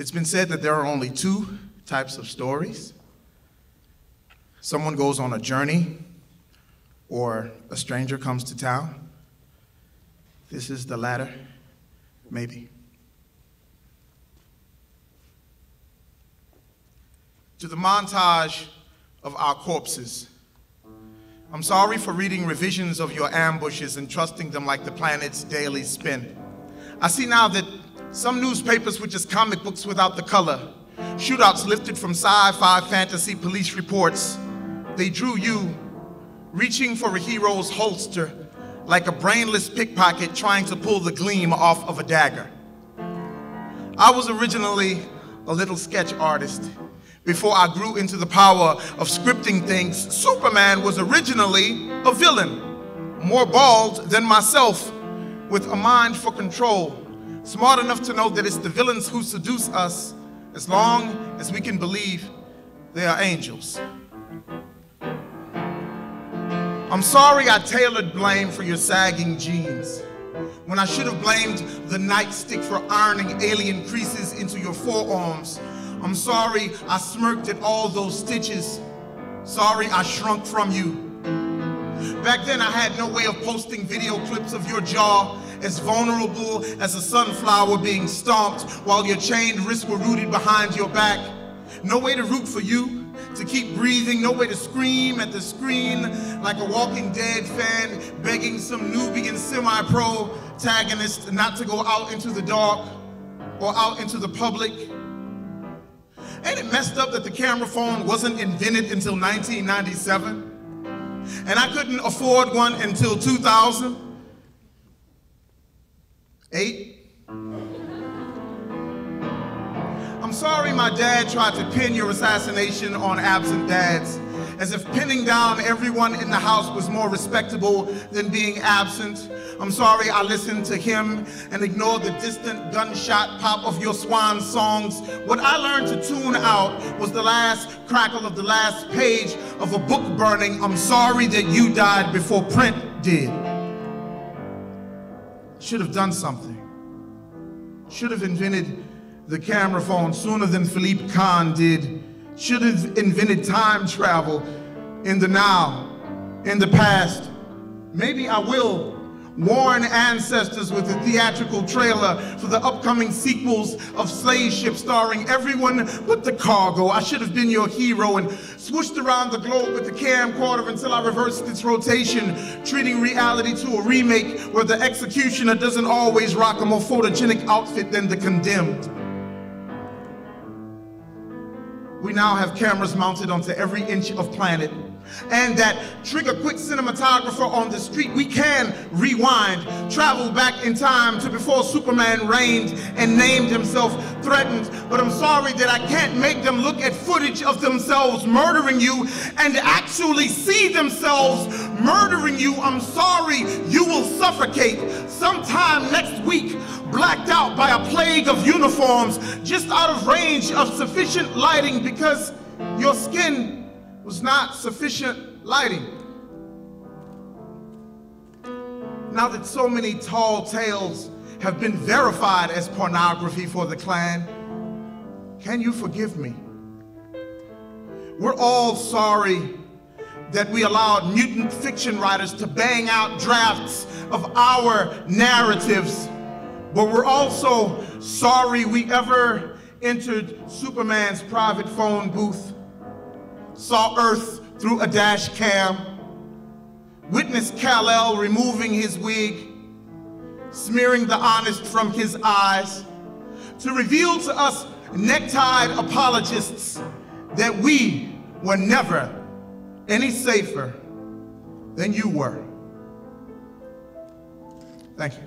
It's been said that there are only two types of stories. Someone goes on a journey, or a stranger comes to town. This is the latter, maybe. To the montage of our corpses, I'm sorry for reading revisions of your ambushes and trusting them like the planet's daily spin. I see now that some newspapers were just comic books without the color, shootouts lifted from sci-fi fantasy police reports. They drew you reaching for a hero's holster like a brainless pickpocket trying to pull the gleam off of a dagger. I was originally a little sketch artist. Before I grew into the power of scripting things, Superman was originally a villain, more bald than myself, with a mind for control, smart enough to know that it's the villains who seduce us as long as we can believe they are angels. I'm sorry I tailored blame for your sagging jeans, when I should have blamed the nightstick for ironing alien creases into your forearms. I'm sorry I smirked at all those stitches. Sorry I shrunk from you. Back then I had no way of posting video clips of your jaw as vulnerable as a sunflower being stomped while your chained wrists were rooted behind your back. No way to root for you, to keep breathing, no way to scream at the screen like a Walking Dead fan begging some Nubian semi-protagonist not to go out into the dark or out into the public. Ain't it messed up that the camera phone wasn't invented until 1997? And I couldn't afford one until 2008? I'm sorry my dad tried to pin your assassination on absent dads, as if pinning down everyone in the house was more respectable than being absent. I'm sorry I listened to him and ignored the distant gunshot pop of your swan songs. What I learned to tune out was the last crackle of the last page of a book burning. I'm sorry that you died before print did. Should have done something. Should have invented the camera phone sooner than Philippe Kahn did. Should have invented time travel in the now, in the past. Maybe I will warn ancestors with a theatrical trailer for the upcoming sequels of Slave Ship starring everyone but the cargo. I should have been your hero and swooshed around the globe with the camcorder until I reversed its rotation, treating reality to a remake where the executioner doesn't always rock a more photogenic outfit than the condemned. We now have cameras mounted onto every inch of planet, and that trigger-quick cinematographer on the street. We can rewind, travel back in time to before Superman reigned and named himself threatened. But I'm sorry that I can't make them look at footage of themselves murdering you and actually see themselves murdering you. I'm sorry you will suffocate sometime next week, blacked out by a plague of uniforms, just out of range of sufficient lighting because your skin was not sufficient lighting. Now that so many tall tales have been verified as pornography for the Klan, can you forgive me? We're all sorry that we allowed mutant fiction writers to bang out drafts of our narratives, but we're also sorry we ever entered Superman's private phone booth, saw Earth through a dash cam, witnessed Kal-El removing his wig, smearing the honest from his eyes, to reveal to us necktied apologists that we were never any safer than you were. Thank you.